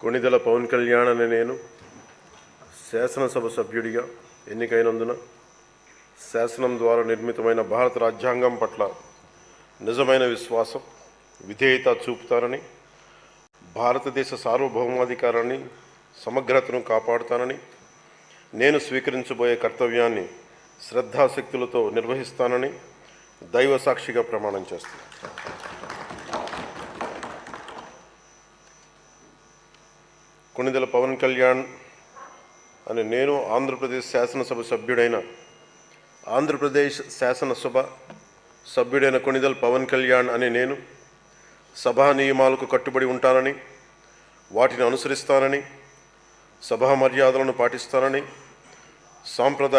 కొణిదెల పవన్ కళ్యాణ్ అనే నేను శాసనసభ సభ్యుడిగా ఎన్నికైనందున శాసనం ద్వారా నిర్మితమైన భారత రాజ్యాంగం పట్ల నిజమైన విశ్వాసం, విధేయత చూపుతానని, భారతదేశ సార్వభౌమాధికారాన్ని, సమగ్రతను కాపాడుతానని, నేను స్వీకరించబోయే కర్తవ్యాన్ని శ్రద్ధాశక్తులతో నిర్వహిస్తానని దైవ సాక్షిగా ప్రమాణం చేస్తాను. కొణిదెల పవన్ కళ్యాణ్ అనే నేను ఆంధ్రప్రదేశ్ శాసనసభ సభ్యుడైన కొణిదెల పవన్ కళ్యాణ్ అనే నేను సభా నియమాలకు కట్టుబడి ఉంటానని, వాటిని అనుసరిస్తానని, సభా మర్యాదలను పాటిస్తానని, సాంప్రదాయ